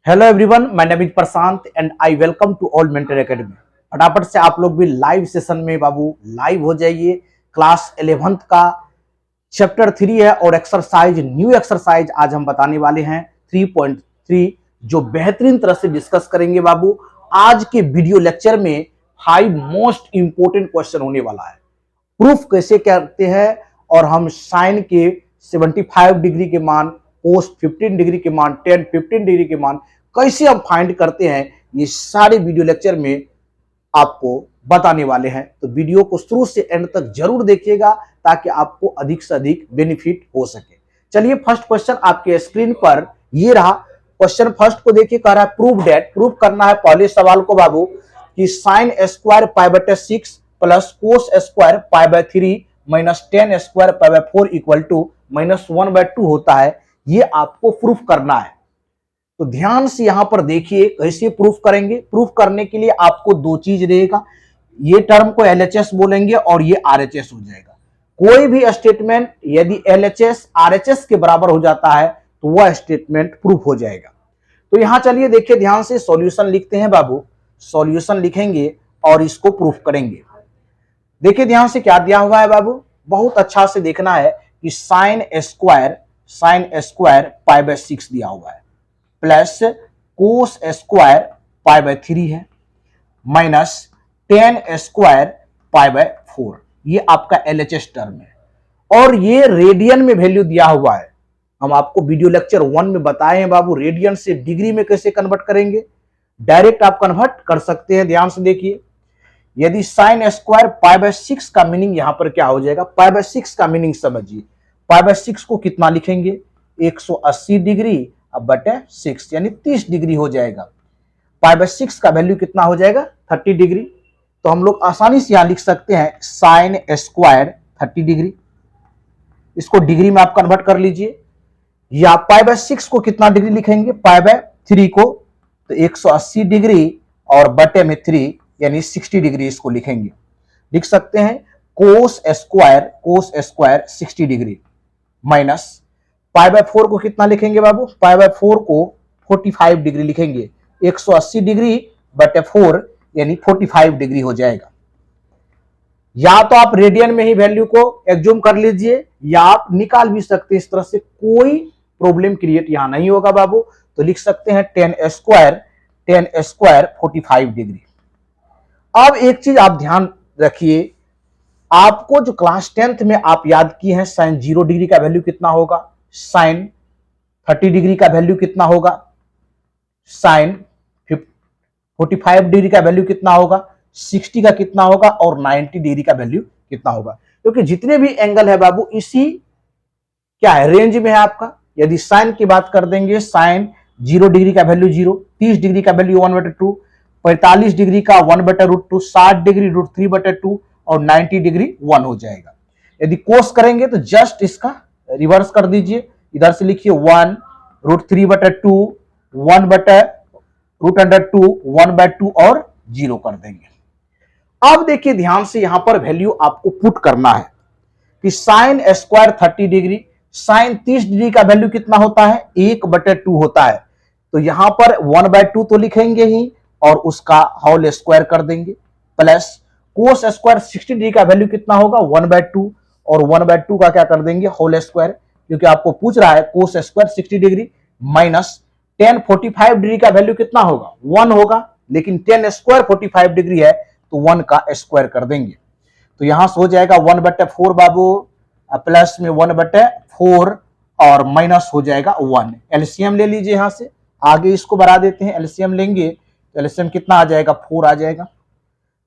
Hello everyone, my name is Prashant and I welcome to all mentor academy. फटाफट से आप लोग भी लाइव सेशन में बाबू लाइव हो जाइए। क्लास 11th का चैप्टर 3 है और एक्सरसाइज न्यू एक्सरसाइज आज हम बताने वाले हैं 3.3, जो बेहतरीन तरह से डिस्कस करेंगे बाबू। आज के वीडियो लेक्चर में 5 मोस्ट इंपोर्टेंट क्वेश्चन होने वाला है। प्रूफ कैसे करते हैं और हम साइन के 75 डिग्री के मान, कोस 15 डिग्री के मान, टेन 15 डिग्री के मान कैसे हम फाइंड करते हैं, ये सारे वीडियो लेक्चर में आपको बताने वाले हैं। तो वीडियो को शुरू से एंड तक जरूर देखिएगा ताकि आपको अधिक से अधिक बेनिफिट हो सके। चलिए फर्स्ट क्वेश्चन आपके स्क्रीन पर ये रहा। क्वेश्चन फर्स्ट को देखिए, कह रहा है प्रूव डेट। प्रूव करना है पहले सवाल को बाबू कि साइन स्क्वायर पाई बटे 6 plus cos square pi by 3 minus ten square pi by 4 equal to -1/2 होता है। ये आपको प्रूफ करना है। तो ध्यान से यहां पर देखिए कैसे प्रूफ करेंगे। प्रूफ करने के लिए आपको दो चीज रहेगा, ये टर्म को एलएचएस बोलेंगे और ये आरएचएस हो जाएगा। कोई भी स्टेटमेंट यदि एलएचएस आरएचएस के बराबर हो जाता है तो वह स्टेटमेंट प्रूफ हो जाएगा। तो यहां चलिए देखिए ध्यान से, सॉल्यूशन लिखते हैं बाबू। सॉल्यूशन लिखेंगे और इसको प्रूफ करेंगे। देखिए ध्यान से क्या दिया हुआ है बाबू, बहुत अच्छा से देखना है कि साइन स्क्वायर पाई बाय 6 दिया हुआ है, plus cos square pi by 3 है, minus ten square pi by 4। ये आपका एलएचएस टर्म है और ये रेडियन में वैल्यू दिया हुआ है। हम आपको वीडियो लेक्चर 1 में बताए हैं बाबू, रेडियन से डिग्री में कैसे कन्वर्ट करेंगे। डायरेक्ट आप कन्वर्ट कर सकते हैं। ध्यान से देखिए, यदि साइन स्क्वायर पाई बाय 6 का मीनिंग यहां पर क्या हो जाएगा, पाई बाय 6 का मीनिंग समझिए। पाई बाय 6 को कितना लिखेंगे, 180 डिग्री अब बटे 6 यानी 30 डिग्री हो जाएगा। पाई बाय 6 का वैल्यू कितना हो जाएगा, 30 डिग्री। तो हम लोग आसानी से यहां लिख सकते हैं साइन स्क्वायर 30 डिग्री। इसको डिग्री में आप कन्वर्ट कर लीजिए। या पाई बाय 6 को कितना डिग्री लिखेंगे, पाई बाय 3 को तो 180 डिग्री और बटे में 3 यानी 60 डिग्री इसको लिखेंगे। लिख सकते हैं cos square 60 degree minus pi by 4 को कितना लिखेंगे बाबू, पाई बाय 4 को 45 डिग्री लिखेंगे। 180 डिग्री बटे 4 यानी 45 डिग्री हो जाएगा। या तो आप रेडियन में ही वैल्यू को एग्ज्यूम कर लीजिए या आप निकाल भी सकते हैं। इस तरह से कोई प्रॉब्लम क्रिएट यहां नहीं होगा बाबू। तो लिख सकते हैं टेन स्क्वायर 45 डिग्री। अब एक चीज आप ध्यान रखिए, आपको जो क्लास 10th में आप याद किए हैं साइन 0 डिग्री का वैल्यू कितना होगा, साइन 30 डिग्री का वैल्यू कितना होगा, साइन 45 डिग्री का वैल्यू कितना होगा, 60 का कितना होगा और 90 डिग्री का वैल्यू कितना होगा। क्योंकि जितने भी एंगल है बाबू इसी क्या है रेंज में है आपका। यदि साइन की बात कर देंगे, साइन 0 डिग्री का वैल्यू 0, 30 डिग्री का वैल्यू 1/2, 45 डिग्री का 1/√2, 60 डिग्री √3/2 और 90 डिग्री 1 हो जाएगा। यदि कोस करेंगे तो जस्ट इसका रिवर्स कर दीजिए, इधर से लिखिए 1√3/2, 1/√2, 1/2 और 0 कर देंगे। अब देखिए ध्यान से, यहां पर वैल्यू आपको पुट करना है कि sine square 30 degree, sine 30 degree का वैल्यू कितना होता है, 1/2 होता है। तो यहां पर 1/2 तो लिखेंगे ही और उसका होल स्क्वायर कर देंगे, प्लस कोस स्क्वायर 60 डिग्री का वैल्यू कितना होगा, 1/2 और 1/2 का क्या कर देंगे, होल स्क्वायर। क्योंकि आपको पूछ रहा है cos square 60 degree minus ten 45 degree का वैल्यू कितना होगा, 1 होगा। लेकिन टेन स्क्वायर 45 डिग्री है तो 1 का स्क्वायर कर देंगे। तो यहां से हो जाएगा 1/4 बाबू, प्लस में 1/4 और माइनस हो जाएगा 1। एलसीएम ले लीजिए, यहां से आगे इसको बढ़ा देते हैं। एलसीएम लेंगे तो एलसीएम कितना आ जाएगा, 4 आ जाएगा।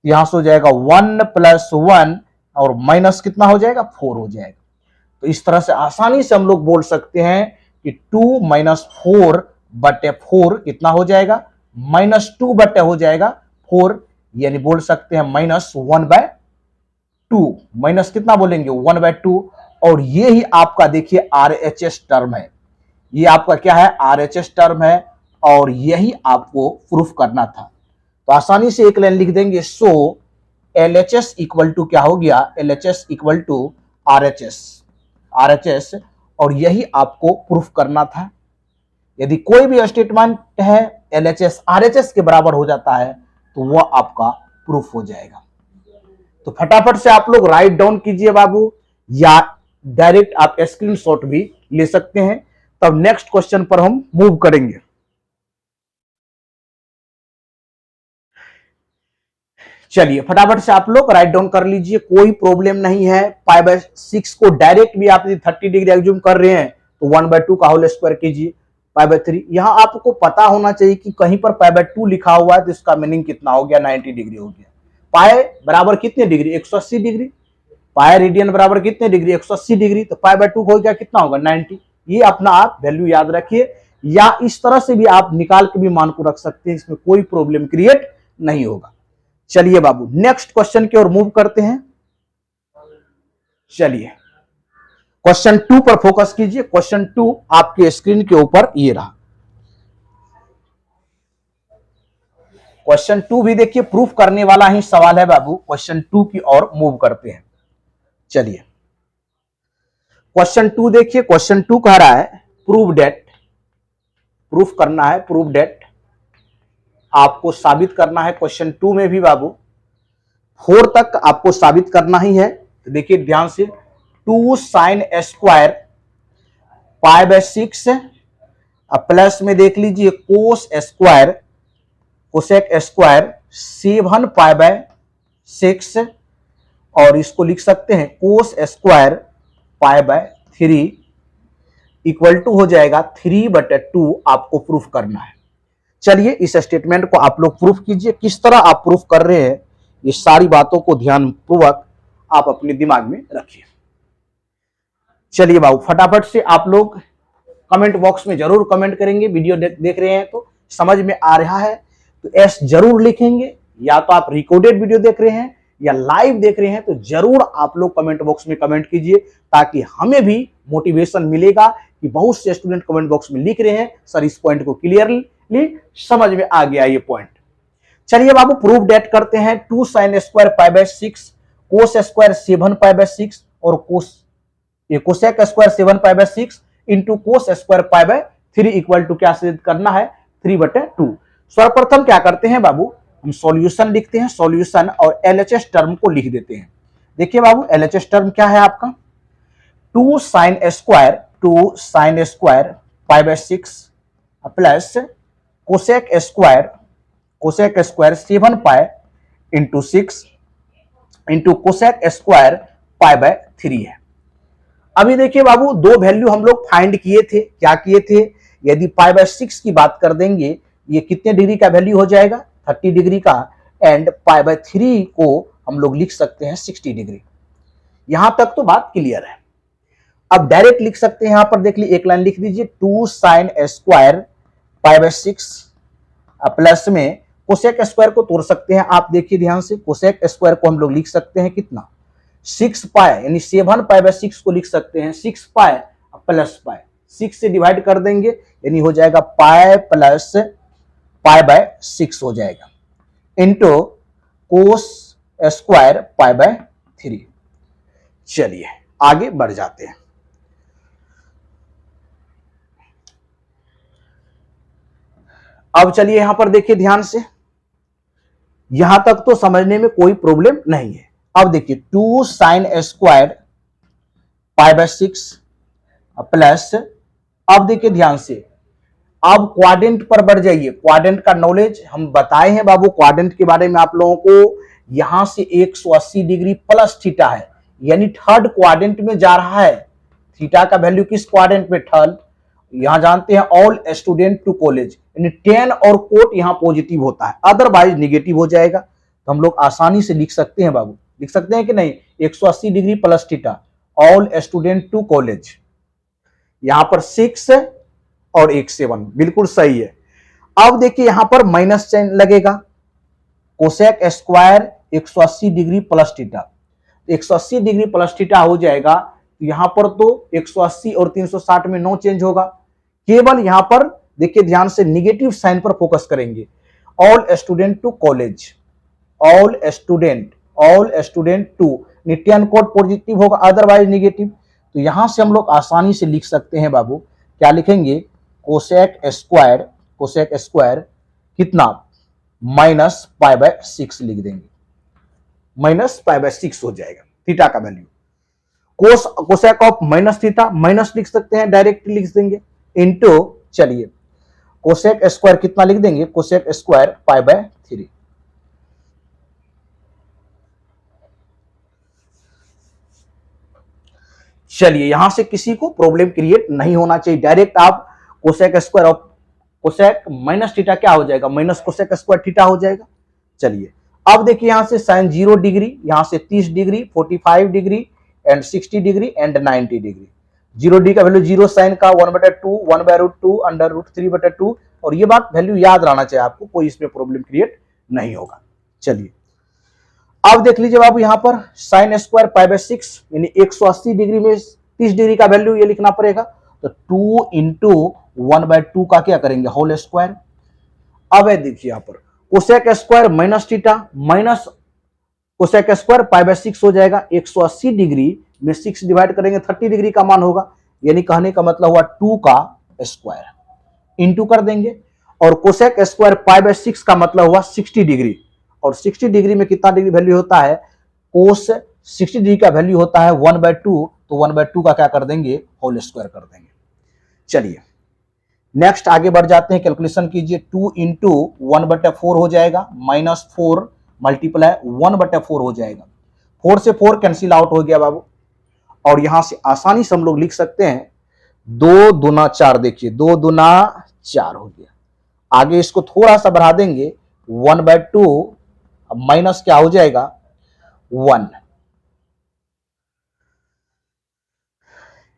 यहां से हो जाएगा 1 + 1 और माइनस कितना हो जाएगा, 4 हो जाएगा। तो इस तरह से आसानी से हम लोग बोल सकते हैं कि 2 - 4/4 कितना हो जाएगा, -2 बटे हो जाएगा 4, यानी बोल सकते हैं -1/2। माइनस कितना बोलेंगे, 1/2। और ये ही आपका देखिए आरएचएस टर्म है। ये आपका क्या है, आरएचएस टर्म है और यही आपको प्रूफ करना था। तो आसानी से एक लाइन लिख देंगे, सो एलएचएस इक्वल टू क्या हो गया, एलएचएस इक्वल टू आरएचएस। और यही आपको प्रूफ करना था। यदि कोई भी स्टेटमेंट है LHS RHS के बराबर हो जाता है तो वह आपका प्रूफ हो जाएगा। तो फटाफट से आप लोग राइट डाउन कीजिए बाबू, या डायरेक्ट आप स्क्रीनशॉट भी ले सकते हैं। तब नेक्स्ट क्वेश्चन पर हम मूव करेंगे। चलिए फटाफट से आप लोग राइट डाउन कर लीजिए, कोई प्रॉब्लम नहीं है। π/6 को डायरेक्ट भी आप 30 डिग्री एज्यूम कर रहे हैं तो 1/2 का होल स्क्वायर कीजिए, π/3। यहां आपको पता होना चाहिए कि कहीं पर π/2 लिखा हुआ है तो इसका मीनिंग कितना हो गया, 90 डिग्री हो गया। पाई बराबर कितने डिग्री, 180 डिग्री। पाई रेडियन बराबर कितने डिग्री, 180 डिग्री। तो π/2 हो गया कितना होगा, 90। ये अपना आप वैल्यू याद रखिए, या इस तरह से भी आप निकाल के भी मान को रख सकते हैं, इसमें कोई प्रॉब्लम क्रिएट नहीं होगा। चलिए बाबू नेक्स्ट क्वेश्चन की ओर मूव करते हैं। चलिए क्वेश्चन 2 पर फोकस कीजिए। क्वेश्चन 2 आपके स्क्रीन के ऊपर ये रहा। क्वेश्चन 2 भी देखिए प्रूफ करने वाला ही सवाल है बाबू। क्वेश्चन 2 की ओर मूव करते हैं। चलिए क्वेश्चन 2 देखिए। क्वेश्चन 2 कह रहा है प्रूव डेट, प्रूफ करना है, प्रूव डेट आपको साबित करना है। क्वेश्चन 2 में भी बाबू 4 तक आपको साबित करना ही है। तो देखिए ध्यान से, 2 sin स्क्वायर π/6 प्लस में देख लीजिए कोस स्क्वायर कोसेक स्क्वायर 7 π/6, और इसको लिख सकते हैं कोस स्क्वायर π/3 इक्वल टू हो जाएगा 3/2। आपको प्रूफ करना है। चलिए इस स्टेटमेंट को आप लोग प्रूफ कीजिए। किस तरह आप प्रूफ कर रहे हैं, ये सारी बातों को ध्यानपूर्वक आप अपने दिमाग में रखिए। चलिए बाबू फटाफट से आप लोग कमेंट बॉक्स में जरूर कमेंट करेंगे। वीडियो देख रहे हैं तो समझ में आ रहा है तो एस जरूर लिखेंगे, या तो आप रिकॉर्डेड वीडियो देख रहे हैं या लाइव देख रहे हैं तो जरूर आप लोग कमेंट बॉक्स में कमेंट कीजिए, ताकि हमें भी मोटिवेशन मिलेगा कि बहुत से स्टूडेंट कमेंट बॉक्स में लिख रहे हैं सर इस पॉइंट को क्लियरली समझ में आ गया ये पॉइंट। चलिए बाबू प्रूफ डेट करते हैं। 2 sin स्क्वायर π/6 कोस स्क्वायर 7 π/6 और cosec square 7 π/6 into cos square π/3 equal to क्या सिद्ध करना है, 3/2। सर्वप्रथम क्या करते हैं बाबू, हम सॉल्यूशन लिखते हैं। सॉल्यूशन और LHS टर्म को लिख देते हैं। देखिए बाबू LHS टर्म क्या है आपका, 2 sin square π/6 plus cosec square 7 π into 6 into cosec square π/3 है। अभी देखिए बाबू दो वैल्यू हम लोग फाइंड किए थे। क्या किए थे, यदि π/6 की बात कर देंगे ये कितने डिग्री का वैल्यू हो जाएगा, 30 डिग्री का, एंड π/3 को हम लोग लिख सकते हैं 60 डिग्री। यहां तक तो बात क्लियर है। अब डायरेक्ट लिख सकते हैं, यहां पर देख लीजिए एक लाइन लिख दीजिए, 2 sin स्क्वायर π/6 प्लस में कोसेक स्क्वायर को तोड़ सकते हैं आप। देखिए ध्यान से, कोसेक स्क्वायर को हम लोग लिख सकते हैं कितना, 6 पाई, यानी 7 π/6 को लिख सकते हैं 6 पाई प्लस पाई, 6 से डिवाइड कर देंगे यानी हो जाएगा पाई प्लस π/6 हो जाएगा, इंटू कोस स्क्वायर π/3। चलिए आगे बढ़ जाते हैं। अब चलिए यहां पर देखिए ध्यान से, यहां तक तो समझने में कोई प्रॉब्लम नहीं है। अब देखिए 2 sin स्क्वायर π/6 प्लस, अब देखिए ध्यान से, अब क्वाड्रेंट पर बढ़ जाइए। क्वाड्रेंट का नॉलेज हम बताए हैं बाबू, क्वाड्रेंट के बारे में आप लोगों को, यहां से 180 डिग्री प्लस थीटा है, यानी थर्ड क्वाड्रेंट में जा रहा है। थीटा का वैल्यू किस क्वाड्रेंट में, थर्ड। यहां जानते हैं ऑल स्टूडेंट टू कॉलेज, यानी 10 और कोट यहां पॉजिटिव होता है, अदरवाइज निगेटिव हो जाएगा। तो हम लोग आसानी से लिख सकते हैं बाबू, लिख सकते हैं कि नहीं, 180 degree plus theta, all student to college. यहां पर 6 और 1 7, बिल्कुल सही है। अब देखिए यहां पर माइनस साइन लगेगा, cosec square 180 degree plus theta, 180 degree plus theta हो जाएगा। तो यहां पर तो 180 और 360 में नो चेंज होगा, केवल यहां पर देखिए ध्यान से निगेटिव साइन पर फोकस करेंगे। All student to college, all student to, 10 कोड पॉजिटिव होगा, अदरवाइज निगेटिव। तो यहां से हम लोग आसानी से लिख सकते हैं बाबू, क्या लिखेंगे, कोसेक स्क्वायर कितना माइनस पाई बाय 6 लिख देंगे, माइनस पाई बाय 6 हो जाएगा थीटा का value. Cosec of minus theta, minus लिख सकते हैं, डायरेक्ट लिख देंगे, इंटू चलिए कोसेक स्क्वायर कितना लिख देंगे, कोसेक स्क्वायर पाई बाय 3। चलिए यहां से किसी को प्रॉब्लम क्रिएट नहीं होना चाहिए, डायरेक्ट आप cosec square of cosec minus theta क्या हो जाएगा, माइनस कोसेक स्क्वायर थीटा हो जाएगा। चलिए अब देखिए यहां से साइन 0 डिग्री, यहां से 30 degree, 45 degree and 60 degree and 90 degree. 0 degree का वैल्यू 0 साइन का 1/2 1/√2 √3/2, और ये बात वैल्यू याद रहना चाहिए आपको, कोई इसमें प्रॉब्लम क्रिएट नहीं होगा। चलिए अब देख लीजिए बाबू, यहां पर साइन स्क्वायर पाई बाय 6 यानी 180 डिग्री में 30 डिग्री का वैल्यू ये लिखना पड़ेगा, तो 2 इंटू 1/2 का क्या करेंगे, होल स्क्वायर। अब देखिए यहां पर cosec square minus theta minus cosec square pi bye 6 हो जाएगा, 180 डिग्री में 6 डिवाइड करेंगे 30 डिग्री का मान होगा, यानी कहने का मतलब हुआ 2 का स्क्वायर इंटू कर देंगे, और कोसेक स्क्वायर पाई बाय 6 का मतलब हुआ 60 डिग्री, और 60 डिग्री में कितना डिग्री वैल्यू होता है, कोस 60 डिग्री का वैल्यू होता है 1/2, तो 1/2 का क्या कर देंगे, होल स्क्वायर कर देंगे। चलिए नेक्स्ट आगे बढ़ जाते हैं, कैलकुलेशन कीजिए, 2 इंटू 1/4 हो जाएगा, माइनस 4 मल्टीप्लाई 1/4 हो जाएगा, 4 से 4 कैंसिल आउट हो गया बाबू, और यहां से आसानी से हम लोग लिख सकते हैं 2 दूना 4, देखिए 2 दूना 4 हो गया। आगे इसको थोड़ा सा बढ़ा देंगे, 1/2 माइनस क्या हो जाएगा 1,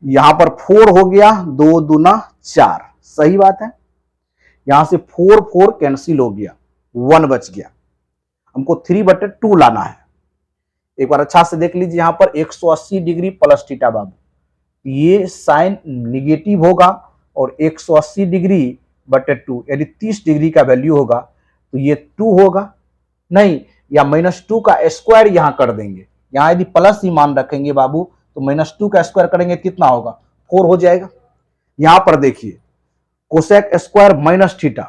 यहां पर 4 हो गया, 2 दूना 4, सही बात है, यहां से 4 4 कैंसिल हो गया, 1 बच गया, हमको 3/2 लाना है। एक बार अच्छा से देख लीजिए, यहां पर 180 डिग्री प्लस थीटा बाबू, ये साइन निगेटिव होगा, और 180 डिग्री बटे 2 यानी 30 डिग्री का वैल्यू होगा, तो ये 2 होगा नहीं, या -2 का स्क्वायर यहां कर देंगे, यहां यदि प्लस ही मान रखेंगे बाबू, तो -2 का स्क्वायर करेंगे कितना होगा, 4 हो जाएगा। यहां पर देखिए कोसेक स्क्वायर माइनस थीटा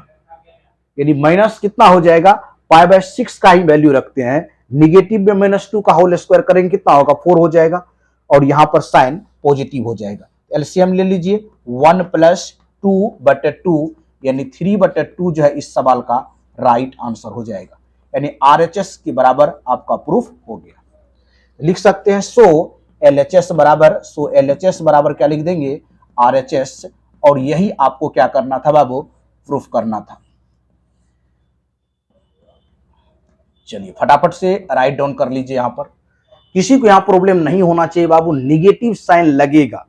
यानी माइनस कितना हो जाएगा, पाई बाय 6 का ही वैल्यू रखते हैं, निगेटिव में -2 का होल स्क्वायर करेंगे कितना होगा, 4 हो जाएगा, और यहां पर साइन पॉजिटिव हो जाएगा। एलसीएम ले लीजिए, 1 + 2/2 यानी 3/2 जो है इस सवाल का राइट आंसर हो जाएगा, यानी आरएचएस के बराबर आपका प्रूफ हो गया। लिख सकते हैं सो एलएचएस बराबर क्या लिख देंगे, आरएचएस, और यही आपको क्या करना था बाबू, प्रूफ करना था। चलिए फटाफट से राइट डाउन कर लीजिए, यहां पर किसी को यहां प्रॉब्लम नहीं होना चाहिए बाबू, निगेटिव साइन लगेगा,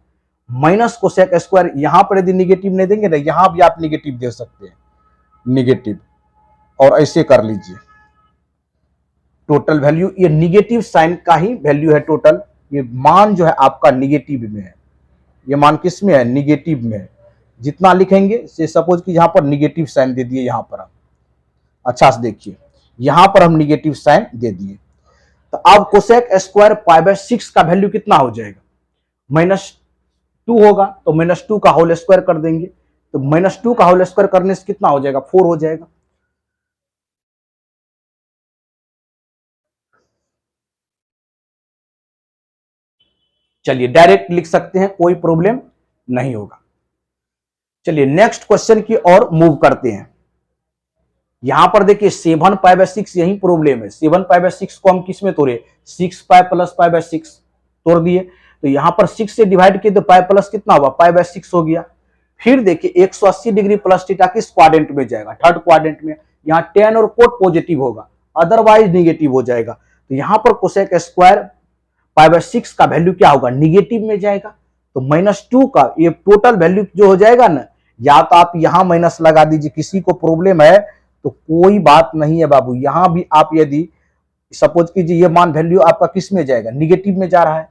माइनस कोसेक स्क्वायर यहां पर यदि निगेटिव नहीं देंगे ना, यहां भी आप निगेटिव दे सकते हैं, निगेटिव, और ऐसे कर लीजिए, टोटल वैल्यू ये निगेटिव साइन का ही वैल्यू है टोटल, ये मान जो है आपका निगेटिव में है, ये मान किस में है, निगेटिव में है, जितना लिखेंगे से सपोज कि यहां पर निगेटिव साइन दे दिए, यहां पर आप अच्छा से देखिए, यहां पर हम निगेटिव साइन दे दिए, तो अब कोसेक स्क्वायर पाई बाय 6 का वैल्यू कितना हो जाएगा, -2 होगा, तो -2 का होल स्क्वायर कर देंगे, तो -2 का होल स्क्वायर करने से कितना हो जाएगा, 4 हो जाएगा। चलिए डायरेक्ट लिख सकते हैं, कोई प्रॉब्लम नहीं होगा। चलिए नेक्स्ट क्वेश्चन की ओर मूव करते हैं। यहां पर देखिए 7 पाई बाय 6 यही प्रॉब्लम है, 7 पाई बाय 6 को हम किस में तोड़े, 6 पाई प्लस पाई बाय 6 तोड़ दिए, तो यहां पर 6 से डिवाइड किए तो पाई प्लस कितना हुआ, पाई बाय 6 हो गया। फिर देखिए 180 डिग्री प्लस थीटा किस क्वाड्रेंट में जाएगा, थर्ड क्वाड्रेंट में, यहां tan और कोट पॉजिटिव होगा, अदरवाइज निगेटिव हो जाएगा, तो यहां पर कोसेक स्क्वायर पाई बाय 6 का वैल्यू क्या होगा, निगेटिव में जाएगा, तो -2 का ये टोटल वैल्यू जो हो जाएगा ना, या तो आप यहां माइनस लगा दीजिए, किसी को प्रॉब्लम है तो कोई बात नहीं है बाबू, यहां भी आप यदि सपोज कीजिए ये मान वैल्यू आपका किस में जाएगा, निगेटिव में जा रहा है,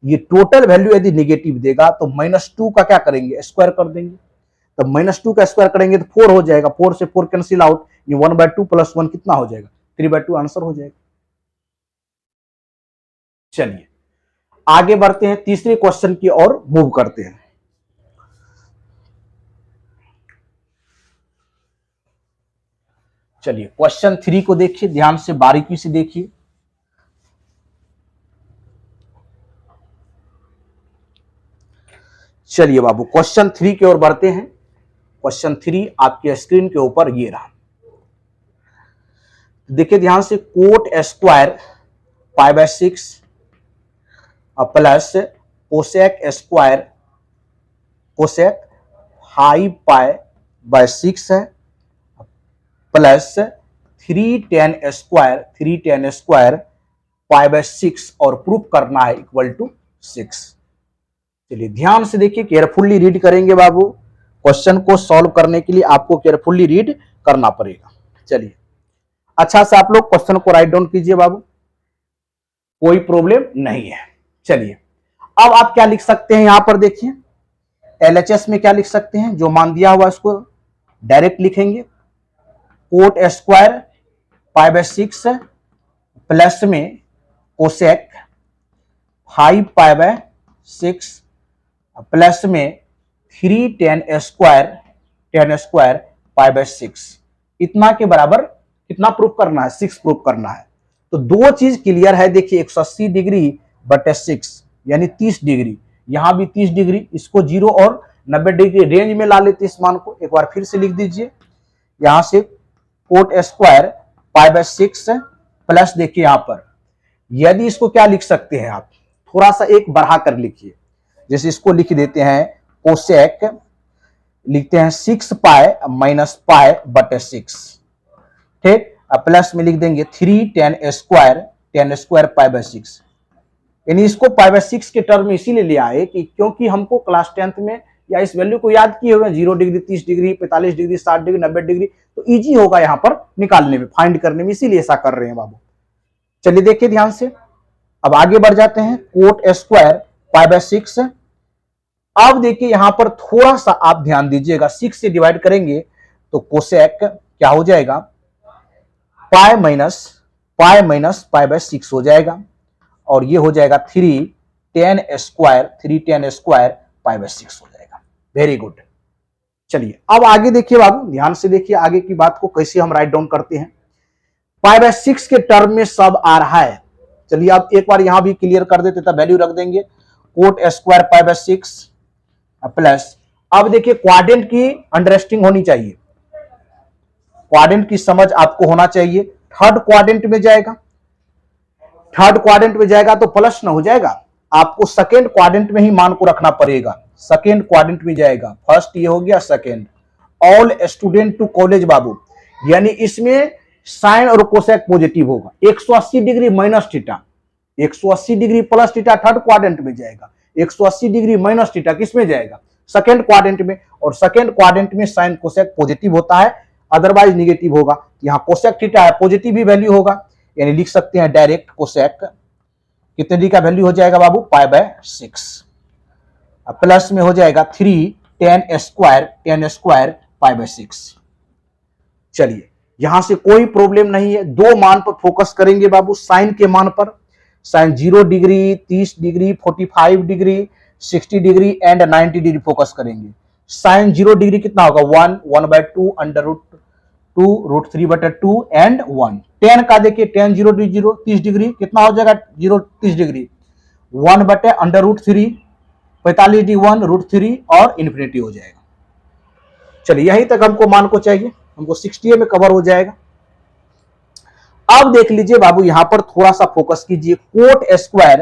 ये टोटल वैल्यू यदि निगेटिव देगा तो -2 का क्या करेंगे, स्क्वायर कर देंगे, तो -2 का स्क्वायर करेंगे तो 4 हो जाएगा, 4 से 4 कैंसिल आउट, ये 1/2 + 1 कितना हो जाएगा, 3/2 आंसर हो जाएगा। चलिए आगे बढ़ते हैं, तीसरे क्वेश्चन की ओर मूव करते हैं। चलिए क्वेश्चन 3 को देखिए, ध्यान से बारीकी से देखिए। चलिए बाबू क्वेश्चन 3 की ओर बढ़ते हैं। क्वेश्चन 3 आपके स्क्रीन के ऊपर ये रहा। देखिए ध्यान से, coat square pi bye 6 plus cosec square cosec 5 pi by 6 है, plus 3 tan square pi bye 6 और प्रूफ करना है इक्वल टू 6। चलिए ध्यान से देखिए, केयरफुल्ली रीड करेंगे बाबू। क्वेश्चन को सॉल्व करने के लिए आपको केयरफुल्ली रीड करना पड़ेगा। चलिए अच्छा से आप लोग क्वेश्चन को राइट डाउन कीजिए बाबू, कोई प्रॉब्लम नहीं है। चलिए अब आप क्या लिख सकते हैं, यहां पर देखिए एलएचएस में क्या लिख सकते हैं, जो मान दिया हुआ इसको डायरेक्ट लिखेंगे। Coat square pi bye 6 plus में कोसेक 5 पाई बाय 6 प्लस में 3 tan स्क्वायर पाई बाय 6, इतना के बराबर कितना प्रूफ करना है, 6 प्रूफ करना है। तो दो चीज क्लियर है, देखिए 180 डिग्री बटे 6 यानी 30 डिग्री, यहां भी 30 डिग्री, इसको 0 और 90 डिग्री रेंज में ला लेते इस मान को। एक बार फिर से लिख दीजिए, यहां से coat square pi bye 6 plus देखिए यहां पर, यदि इसको क्या लिख सकते हैं आप, थोड़ा सा एक बढ़ा कर लिखिए, जैसे इसको लिख देते हैं कोसेक, लिखते हैं 6 पाई माइनस पाई बटे 6, ठीक। अब प्लस में लिख देंगे 3 tan स्क्वायर पाई बाय 6, यानी इसको पाई बाय 6 के टर्म में इसीलिए ले आए कि क्योंकि हमको क्लास 10th में या इस वैल्यू को याद किए हुए 0 degree, 30 degree, 45 degree, 60 degree, 90 degree, तो इजी होगा यहां पर निकालने में, फाइंड करने में, इसीलिए ऐसा कर रहे हैं बाबू। चलिए देखिए ध्यान से, अब आगे बढ़ जाते हैं। कोट स्क्वायर पाई बाय 6, अब देखिए यहां पर थोड़ा सा आप ध्यान दीजिएगा, 6 से डिवाइड करेंगे तो कोसेक क्या हो जाएगा, पाई माइनस पाई बाय 6 हो जाएगा, और ये हो जाएगा 3 tan स्क्वायर पाई बाय 6 हो जाएगा। Very good. चलिए अब आगे देखिए बाबू, ध्यान से देखिए आगे की बात को कैसे हम राइट डाउन करते हैं। पाई बाय 6 के टर्म में सब आ रहा है। चलिए अब एक बार यहां भी क्लियर कर देते, तब वैल्यू रख देंगे, coat square pi bye 6 plus, अब देखिए क्वाड्रेंट की अंडरस्टैंडिंग होनी चाहिए, क्वाड्रेंट की समझ आपको होना चाहिए। थर्ड क्वाड्रेंट में जाएगा, थर्ड क्वाड्रेंट में जाएगा तो प्लस ना हो जाएगा, आपको सेकेंड क्वाड्रेंट में ही मान को रखना पड़ेगा। सेकेंड क्वाड्रेंट में जाएगा, फर्स्ट ये हो गया, second. All student to college बाबू, यानी इसमें साइन और कोसेक पॉजिटिव होगा। 180 degree minus theta, 180 degree plus theta third quadrant में जाएगा, 180 डिग्री माइनस थीटा किस में जाएगा, सेकेंड क्वाड्रेंट में। और सेकेंड क्वाड्रेंट में साइन कोसेक पॉजिटिव होता है, अदरवाइज निगेटिव होगा। यहाँ कोसेक थीटा है, पॉजिटिव ही वैल्यू होगा, यानी लिख सकते हैं डायरेक्ट कोसेक कितने डी का वैल्यू हो जाएगा बाबू, पाई बाय 6, प्लस में हो जाएगा 3 tan स्क्वायर पाई बाय 6। चलिए यहां से कोई प्रॉब्लम नहीं है, दो मान पर फोकस करेंगे बाबू, साइन के मान पर। Sine 0 degree, 30 degree, 45 degree, 60 degree and 90 degree focus करेंगे। साइन 0 डिग्री कितना होगा, 1/2 अंडर रूट 2 √3 बटे 2 एंड 1। टेन का देखिए, टेन 0 डिग्री 30 डिग्री कितना हो जाएगा, 30 डिग्री 1 बटे अंडर रूट 3, 45 डिग्री 1 √3 और इन्फिनिटी हो जाएगा। चलिए यहीं तक हमको मान को चाहिए, हमको 60 में कवर हो जाएगा। अब देख लीजिए बाबू, यहां पर थोड़ा सा फोकस कीजिए। कोट स्क्वायर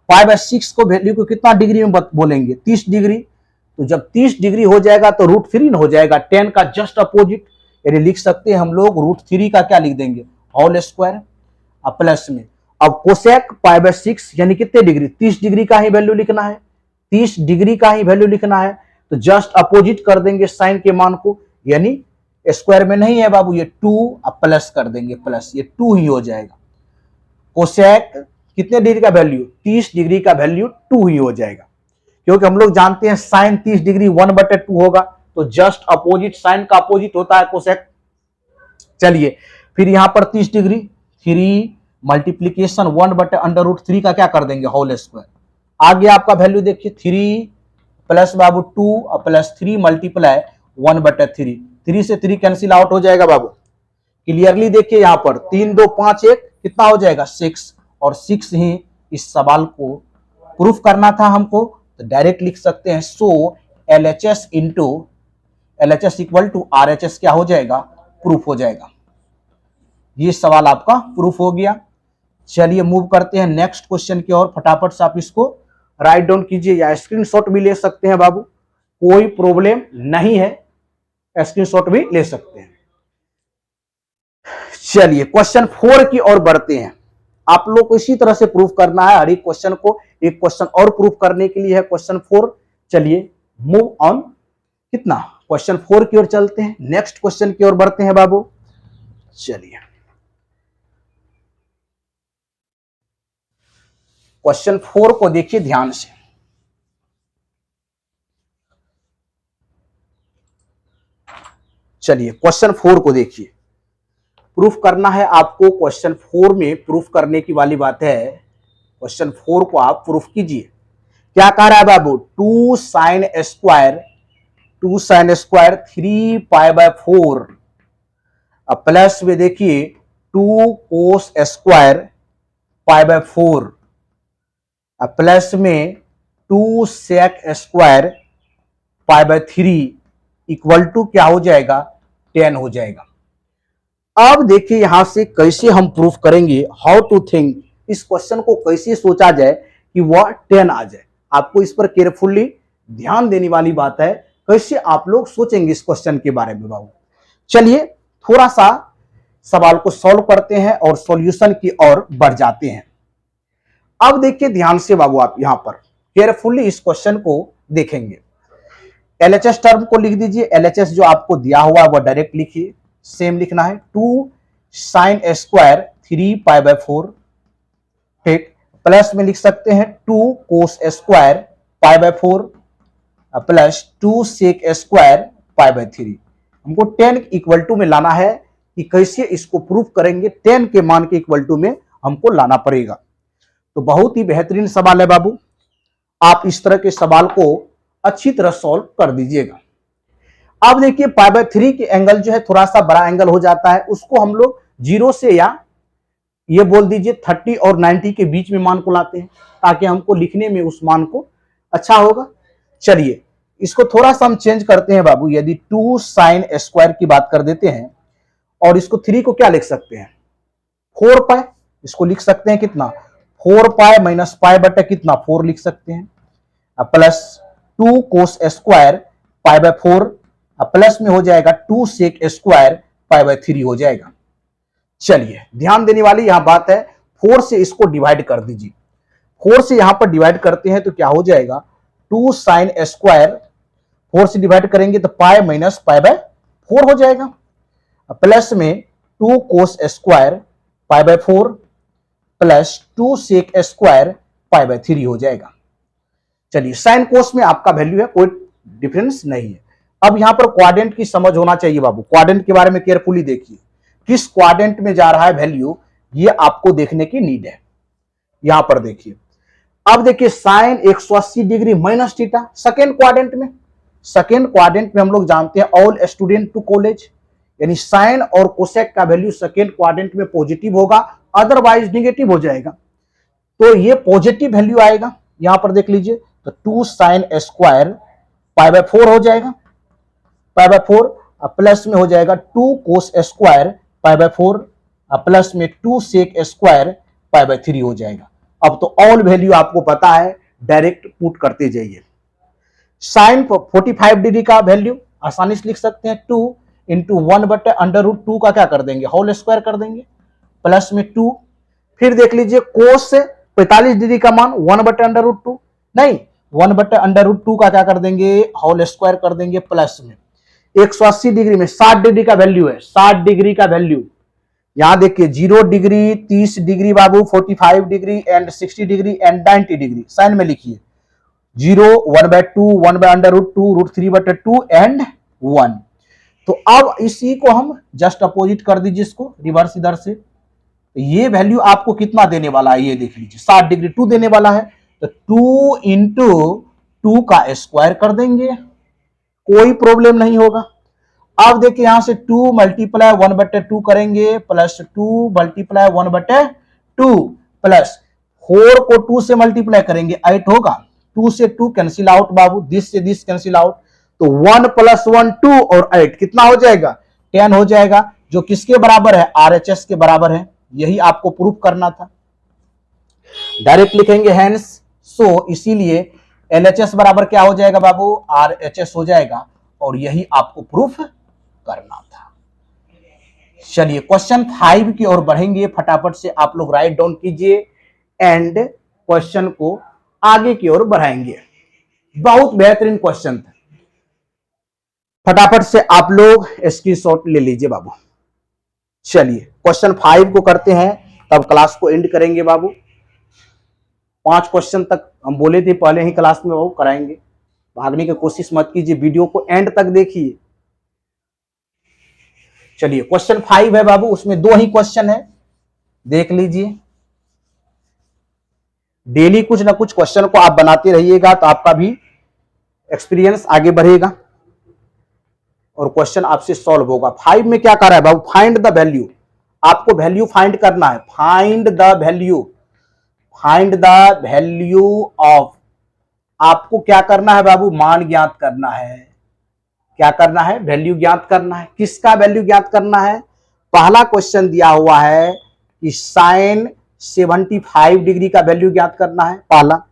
पाई बाय 6 को वैल्यू को कितना डिग्री में बोलेंगे, 30 डिग्री। तो जब 30 डिग्री हो जाएगा तो √3 हो जाएगा, 10 का जस्ट अपोजिट, यानी लिख सकते हैं हम लोग √3 का क्या लिख देंगे, होल स्क्वायर। अब प्लस में, अब कोसेक पाई बाय 6 यानी कितने डिग्री, 30 डिग्री का ही वैल्यू लिखना है, 30 डिग्री का ही वैल्यू लिखना है, तो जस्ट अपोजिट कर देंगे साइन के मान को, यानी स्क्वायर में नहीं है बाबू, ये 2 अब प्लस कर देंगे, प्लस ये 2 ही हो जाएगा। कोसेक कितने डिग्री का वैल्यू, 30 डिग्री का वैल्यू 2 ही हो जाएगा, क्योंकि हम लोग जानते हैं साइन 30 डिग्री 1/2 होगा, तो जस्ट अपोजिट, साइन का अपोजिट होता है कोसेक। चलिए फिर यहां पर 30 डिग्री 3 मल्टीप्लीकेशन 1/√3 का क्या कर देंगे, होल स्क्वायर। आगे आपका वैल्यू देखिए, 3 प्लस बाबू 2 प्लस 3 मल्टीप्लाई 1/3, 3 से 3 कैंसिल आउट हो जाएगा बाबू, क्लियरली देखिए यहां पर 3 2 5 1 कितना हो जाएगा 6, और 6 ही इस सवाल को प्रूफ करना था हमको, तो डायरेक्ट लिख सकते हैं so LHS into LHS equal to RHS क्या हो जाएगा, प्रूफ हो जाएगा। ये सवाल आपका प्रूफ हो गया। चलिए मूव करते हैं नेक्स्ट क्वेश्चन की ओर। फटाफट से आप इसको राइट डाउन कीजिए या स्क्रीनशॉट भी ले सकते हैं बाबू, कोई प्रॉब्लम नहीं है, स्क्रीनशॉट भी ले सकते हैं। चलिए क्वेश्चन 4 की ओर बढ़ते हैं। आप लोग को इसी तरह से प्रूफ करना है, हर एक क्वेश्चन को एक क्वेश्चन और प्रूफ करने के लिए है क्वेश्चन 4। चलिए मूव ऑन, कितना क्वेश्चन 4 की ओर चलते हैं, नेक्स्ट क्वेश्चन की ओर बढ़ते हैं बाबू। चलिए क्वेश्चन 4 को देखिए ध्यान से। चलिए क्वेश्चन 4 को देखिए, प्रूफ करना है आपको। क्वेश्चन 4 में प्रूफ करने की वाली बात है, क्वेश्चन 4 को आप प्रूफ कीजिए। क्या कह रहा है बाबू, 2 sin square 3 pi by 4 plus में देखिए 2 cos square pi by 4 plus में 2 sec square pi by 3 equal to क्या हो जाएगा, 10 हो जाएगा। अब देखिए यहां से कैसे हम प्रूफ करेंगे, हाउ टू थिंक, इस क्वेश्चन को कैसे सोचा जाए कि वह 10 आ जाए। आपको इस पर केयरफुली ध्यान देने वाली बात है, कैसे आप लोग सोचेंगे इस क्वेश्चन के बारे में बाबू। चलिए थोड़ा सा सवाल को सॉल्व करते हैं और सॉल्यूशन की ओर बढ़ जाते हैं। अब देखिए ध्यान से बाबू, आप यहां पर केयरफुली इस क्वेश्चन को देखेंगे। LHS टर्म को लिख दीजिए, LHS जो आपको दिया हुआ है वह डायरेक्ट लिखिए, सेम लिखना है। 2 sin स्क्वायर 3 पाई बाय 4, ठीक, प्लस में लिख सकते हैं 2 cos square pi by 4 plus 2 sec square pi by 3। हमको 10 इक्वल टू में लाना है, कि कैसे इसको प्रूफ करेंगे, 10 के मान के इक्वल टू में हमको लाना पड़ेगा। तो बहुत ही बेहतरीन सवाल है बाबू, आप इस तरह के सवाल को अच्छी तरह सॉल्व कर दीजिएगा। अब देखिए पाई बाय 3 के एंगल जो है थोड़ा सा बड़ा एंगल हो जाता है, उसको हम लोग 0 से या ये बोल दीजिए 30 और 90 के बीच में मान को लाते हैं, ताकि हमको लिखने में उस मान को अच्छा होगा। चलिए इसको थोड़ा सा हम चेंज करते हैं बाबू। यदि 2 sin स्क्वायर की बात कर देते हैं और इसको 3 को क्या लिख सकते हैं, 4 पाई, इसको लिख सकते हैं कितना, 4 पाई माइनस पाई बटे कितना 4 लिख सकते हैं, plus 2 cos square pi by 4 plus में हो जाएगा 2 sec स्क्वायर पाई बाय 3 हो जाएगा। चलिए ध्यान देने वाली यहां बात है, 4 से इसको डिवाइड कर दीजिए। 4 से यहां पर डिवाइड करते हैं तो क्या हो जाएगा, 2 sin स्क्वायर 4 से डिवाइड करेंगे तो पाई माइनस पाई बाय 4 हो जाएगा, प्लस में 2 cos square pi by 4 plus 2 sec square pi by 3 हो जाएगा। चलिए साइन कोस में आपका वैल्यू है, कोई डिफरेंस नहीं है। अब यहां पर क्वाड्रेंट की समझ होना चाहिए बाबू, क्वाड्रेंट के बारे में केयरफुली देखिए, किस क्वाड्रेंट में जा रहा है वैल्यू, ये आपको देखने की नीड है। यहां पर देखिए, अब देखिए sine 180 degree minus theta second quadrant में। सेकेंड क्वाड्रेंट में हम लोग जानते हैं ऑल स्टूडेंट टू कॉलेज, यानी साइन और कोसेक का वैल्यू सेकेंड क्वाड्रेंट में पॉजिटिव होगा, अदरवाइज निगेटिव हो जाएगा। तो ये पॉजिटिव वैल्यू आएगा, यहां पर देख लीजिए, तो 2 sin स्क्वायर पाई बाय 4 हो जाएगा, पाई बाय 4 प्लस में हो जाएगा 2 cos square pi by 4 plus में 2 sec स्क्वायर पाई बाय 3 हो जाएगा। अब तो ऑल वैल्यू आपको पता है, डायरेक्ट पुट करते जाइए। साइन 45 डिग्री का वैल्यू आसानी से लिख सकते हैं, 2 इंटू 1 बटे अंडर रूट 2 का क्या कर देंगे, होल स्क्वायर कर देंगे, प्लस में 2। फिर देख लीजिए कोस से 45 डिग्री का मान 1 बटे अंडर रूट 2, नहीं 1 बटे अंडर रूट 2 का क्या कर देंगे, होल स्क्वायर कर देंगे, प्लस में 180 डिग्री में 60 डिग्री का वैल्यू है, 60 डिग्री का वैल्यू यहां देखिए 0 डिग्री 30 डिग्री बाबू 45 degree and 60 degree and 90 degree sine में लिखिए, 0 1 by 2 1 by under root 2 root 3 बटे 2 एंड 1। तो अब इसी को हम जस्ट अपोजिट कर दीजिए, इसको रिवर्स इधर से, तो ये वैल्यू आपको कितना देने वाला है, ये देख लीजिए 60 डिग्री 2 देने वाला है, तो 2 इंटू 2 का स्क्वायर कर देंगे, कोई प्रॉब्लम नहीं होगा। अब देखिए यहां से 2 मल्टीप्लाई 1/2 करेंगे प्लस 2 मल्टीप्लाई 1/2 प्लस 4 को 2 से मल्टीप्लाई करेंगे 8 होगा। 2 से 2 कैंसिल आउट बाबू, दिस से दिस कैंसिल आउट, तो 1 + 1 2 और 8 कितना हो जाएगा 10 हो जाएगा, जो किसके बराबर है RHS के बराबर है। यही आपको प्रूफ करना था, डायरेक्ट लिखेंगे हैंस। सो इसीलिए LHS बराबर क्या हो जाएगा बाबू RHS हो जाएगा, और यही आपको प्रूफ करना था। चलिए क्वेश्चन 5 की ओर बढ़ेंगे, फटाफट से आप लोग राइट डाउन कीजिए एंड क्वेश्चन को आगे की ओर बढ़ाएंगे। बहुत बेहतरीन क्वेश्चन था, फटाफट से आप लोग स्क्रीनशॉट ले लीजिए बाबू। चलिए क्वेश्चन 5 को करते हैं, तब क्लास को एंड करेंगे बाबू। 5 क्वेश्चन तक हम बोले थे पहले ही क्लास में बाबू कराएंगे, भागने की कोशिश मत कीजिए, वीडियो को एंड तक देखिए। चलिए क्वेश्चन 5 है बाबू, उसमें 2 ही क्वेश्चन है, देख लीजिए। डेली कुछ ना कुछ क्वेश्चन को आप बनाते रहिएगा तो आपका भी एक्सपीरियंस आगे बढ़ेगा और क्वेश्चन आपसे सॉल्व होगा। 5 में क्या कर रहा है बाबू, फाइंड द वैल्यू, आपको वैल्यू फाइंड करना है। Find the value, find the value of, आपको क्या करना है बाबू मान ज्ञात करना है। क्या करना है वैल्यू ज्ञात करना है। किसका वैल्यू ज्ञात करना है, पहला क्वेश्चन दिया हुआ है कि साइन 75 डिग्री का वैल्यू ज्ञात करना है पहला।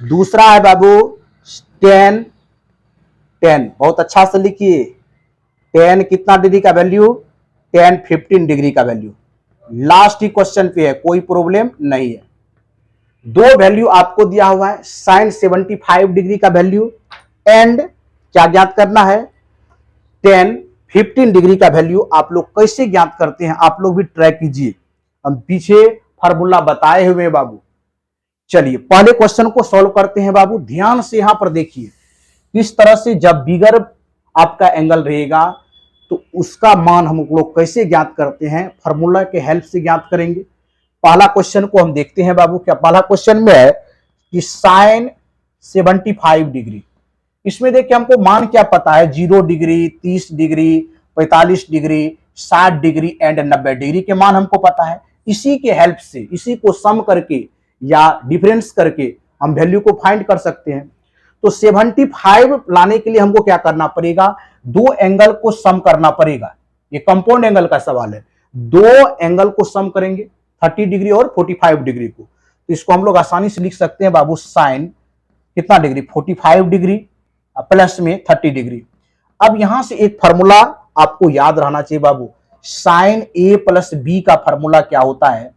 दूसरा है बाबू टेन, बहुत अच्छा से लिखिए, 10 कितना डिग्री का वैल्यू, 10 15 डिग्री का वैल्यू। लास्ट ही क्वेश्चन पे है, कोई प्रॉब्लम नहीं है। 2 वैल्यू आपको दिया हुआ है, साइन 75 डिग्री का वैल्यू एंड क्या ज्ञात करना है 10 15 डिग्री का वैल्यू। आप लोग कैसे ज्ञात करते हैं आप लोग भी ट्राई कीजिए, हम पीछे फार्मूला बताए हुए हैं बाबू। चलिए पहले क्वेश्चन को सॉल्व करते हैं बाबू, ध्यान से यहां पर देखिए किस तरह से जब बिगर आपका एंगल रहेगा तो उसका मान हम लोग कैसे ज्ञात करते हैं, फार्मूला के हेल्प से ज्ञात करेंगे। पहला क्वेश्चन को हम देखते हैं बाबू, क्या पहला क्वेश्चन में है कि साइन 75 डिग्री, इसमें देखिए हमको मान क्या पता है 0 degree 30 degree 45 degree 60 degree and 90 degree के मान हमको पता है। इसी के हेल्प से, इसी को सम करके या डिफरेंस करके हम वैल्यू को फाइंड कर सकते हैं। तो 75 लाने के लिए हमको क्या करना पड़ेगा, 2 एंगल को सम करना पड़ेगा। ये कंपाउंड एंगल का सवाल है, 2 एंगल को सम करेंगे 30 डिग्री और 45 डिग्री को, तो इसको हम लोग आसानी से लिख सकते हैं बाबू साइन कितना डिग्री 45 डिग्री प्लस में 30 डिग्री। अब यहां से एक फॉर्मूला आपको याद रहना चाहिए बाबू, साइन ए प्लस बी का फॉर्मूला क्या होता है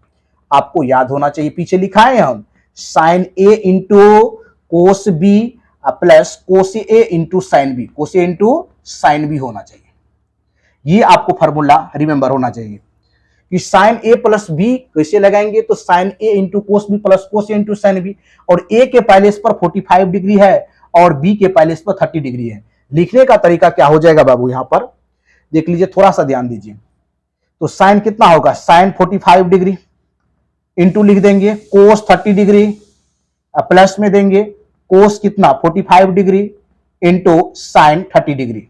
आपको याद होना चाहिए। पीछे लिखा है हम sine A into cos B plus cos A into sine B, cos A into sine B होना चाहिए। ये आपको फॉर्मूला रिमेंबर होना चाहिए कि साइन ए प्लस बी कैसे लगाएंगे, तो sine A into cos B plus cos A into sine B, और ए के पहले इस पर 45 डिग्री है और बी के पहले इस पर 30 डिग्री है। लिखने का तरीका क्या हो जाएगा बाबू, यहां पर देख लीजिए, थोड़ा सा ध्यान दीजिए। तो साइन कितना होगा, साइन 45 डिग्री इंटू लिख देंगे कोस 30 डिग्री प्लस में देंगे कोस कितना 45 degree into sine 30 degree,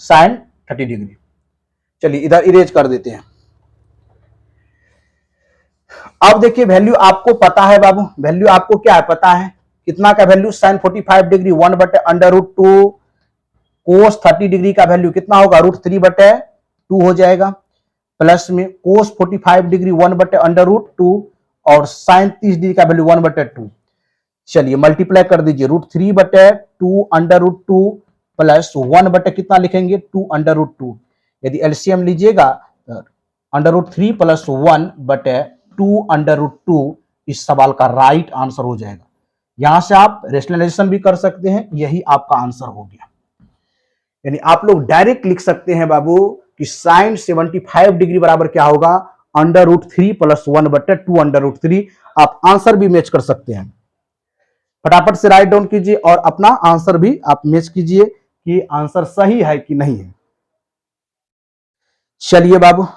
sine 30 degree. चलिए इधर इरेज कर देते हैं। अब देखिए वैल्यू आपको पता है बाबू, वैल्यू आपको क्या है पता है कितना का वैल्यू, साइन 45 डिग्री 1/√2 कोस 30 डिग्री का वैल्यू कितना होगा √3/2 हो जाएगा, प्लस में कोस 45 डिग्री 1/√2 और साइन 30 डिग्री का वैल्यू 1/2। चलिए मल्टीप्लाई कर दीजिए, √3/2 प्लस 1 कितना लिखेंगे 2/2। यदि एलसीएम लीजिएगा √3 प्लस 1/2 इस सवाल का राइट आंसर हो जाएगा। यहां से आप रेशनलाइजेशन भी कर सकते हैं, यही आपका आंसर हो गया। यानी आप लोग डायरेक्ट लिख सकते हैं बाबू कि साइन 75 डिग्री बराबर क्या होगा √3 प्लस 1/2 आप आंसर भी मैच कर सकते हैं। फटाफट से राइट डाउन कीजिए और अपना आंसर भी आप मैच कीजिए कि आंसर सही है कि नहीं है। चलिए बाबू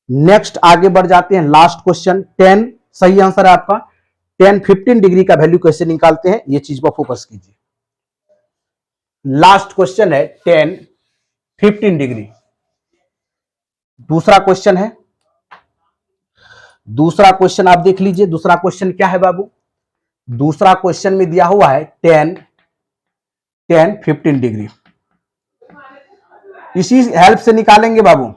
नेक्स्ट आगे बढ़ जाते हैं। लास्ट क्वेश्चन 10 सही आंसर है आपका। 10 15 डिग्री का वैल्यू कैसे निकालते हैं ये चीज पर फोकस कीजिए। लास्ट क्वेश्चन है 10 15 डिग्री। दूसरा क्वेश्चन है, दूसरा क्वेश्चन आप देख लीजिए। दूसरा क्वेश्चन क्या है बाबू? दूसरा क्वेश्चन में दिया हुआ है 10 15 डिग्री। इसी हेल्प से निकालेंगे बाबू।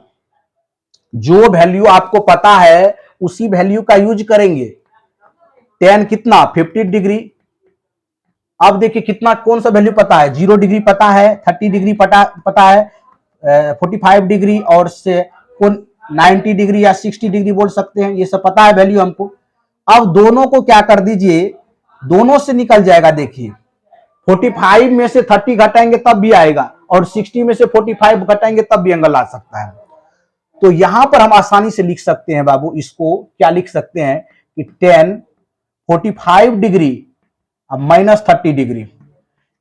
जो वैल्यू आपको पता है उसी वैल्यू का यूज करेंगे। 10 कितना 50 डिग्री। अब देखिए कितना, कौन सा वैल्यू पता है? 0 डिग्री पता है, 30 डिग्री पता है, 45 डिग्री और से 90 डिग्री या 60 डिग्री बोल सकते हैं, ये सब पता है वैल्यू हमको। अब दोनों को क्या कर दीजिए, दोनों से निकल जाएगा। देखिए 45 में से 30 घटाएंगे तब भी आएगा, और 60 में से 45 घटाएंगे तब भी एंगल आ सकता है। तो यहां पर हम आसानी से लिख सकते हैं बाबू, इसको क्या लिख सकते हैं कि 10 45 डिग्री अब माइनस 30 डिग्री।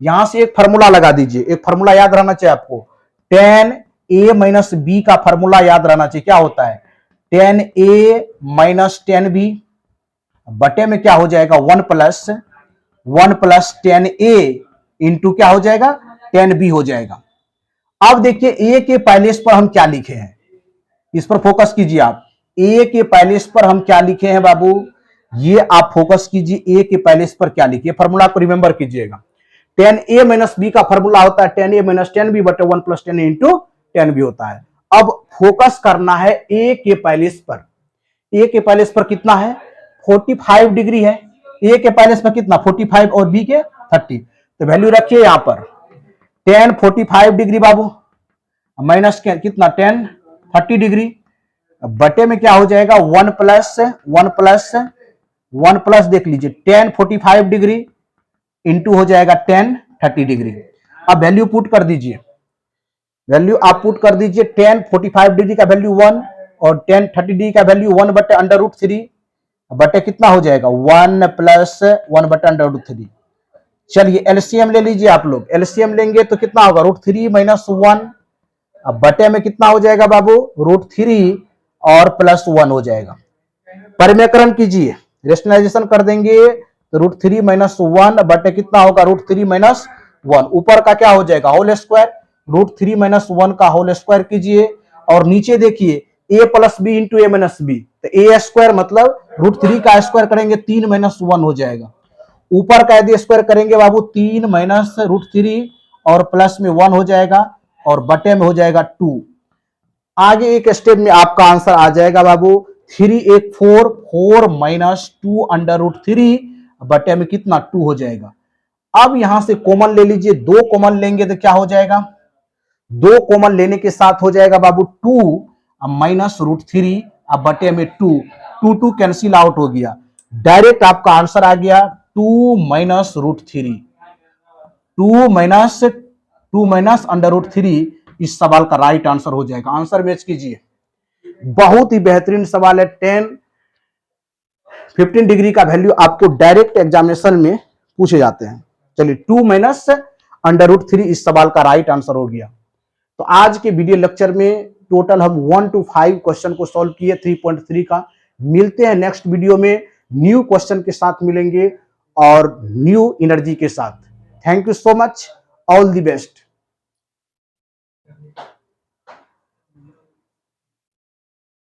यहां से एक फॉर्मूला लगा दीजिए। एक फॉर्मूला याद रहना चाहिए आपको, 10a माइनस बी का फॉर्मूला याद रहना चाहिए। क्या होता है? 10a माइनस 10b बटे में क्या हो जाएगा 1 प्लस 10a इंटू क्या हो जाएगा 10b हो जाएगा। अब देखिए a के पहले पर हम क्या लिखे हैं, इस पर फोकस कीजिए आप। a के पहले पर हम क्या लिखे हैं बाबू, ये आप फोकस कीजिए। a के पहले पर क्या लिखे, फॉर्मूला को रिमेंबर कीजिएगा। 10a माइनस बी का फॉर्मूला होता है 10a माइनस 10b बटे 1 प्लस 10a इंटू 10b होता है। अब फोकस करना है a के पहले पर। a के पहले पर कितना है 45 डिग्री है। a के पहले पर कितना 45 और b के 30। तो वैल्यू रखिए यहां पर 10 45 डिग्री बाबू माइनस कितना 10 30 डिग्री बटे में क्या हो जाएगा 1 प्लस देख लीजिए 10 45 डिग्री इंटू हो जाएगा 10 30 डिग्री। अब वैल्यू पुट कर दीजिए, वैल्यू आप पुट कर दीजिए। 10 45 डिग्री का वैल्यू 1 और 10 30 डिग्री का वैल्यू 1 बटे अंडर रूट 3 बटे कितना हो जाएगा 1 प्लस 1 बटे अंडर रूट 3। चलिए एलसीएम ले लीजिए आप लोग। एलसीएम लेंगे तो कितना होगा रूट 3 माइनस 1। अब बटे में कितना हो जाएगा बाबू रूट 3 और प्लस 1 हो जाएगा। परिमेयकरण कीजिए, रेशनलाइजेशन कर देंगे तो रूट 3 माइनस 1 बटे कितना होगा रूट 3 माइनस 1। ऊपर का क्या हो जाएगा होल स्क्वायर, रूट 3 माइनस 1 का होल स्क्वायर कीजिए। और नीचे देखिए a plus B into A minus B, तो ए स्क्वायर मतलब रूट 3 का स्क्वायर करेंगे 3 माइनस 1 हो जाएगा। ऊपर का यदि स्क्वायर करेंगे बाबू 3 माइनस रूट 3 और प्लस में 1 हो जाएगा और बटे में हो जाएगा 2। आगे एक स्टेप में आपका आंसर आ जाएगा बाबू 3 एक 4 4 माइनस 2 अंडर रूट 3 बटे में कितना 2 हो जाएगा। अब यहां से कॉमन ले लीजिए, 2 कॉमन लेंगे तो क्या हो जाएगा 2 कॉमन लेने के साथ हो जाएगा बाबू 2 माइनस रूट 3 अब बटे में 2 कैंसिल आउट हो गया। डायरेक्ट आपका आंसर आ गया 2 minus root 3, 2 minus under root 3 इस सवाल का राइट आंसर हो जाएगा। आंसर मैच कीजिए, बहुत ही बेहतरीन सवाल है। 10 15 डिग्री का वैल्यू आपको डायरेक्ट एग्जामिनेशन में पूछे जाते हैं। चलिए 2 माइनस अंडर रूट 3 इस सवाल का राइट आंसर हो गया। तो आज के वीडियो लेक्चर में टोटल हम 1 to 5 क्वेश्चन को सॉल्व किए 3.3 का। मिलते हैं नेक्स्ट वीडियो में, न्यू क्वेश्चन के साथ मिलेंगे और न्यू एनर्जी के साथ। Thank you so much, all the best.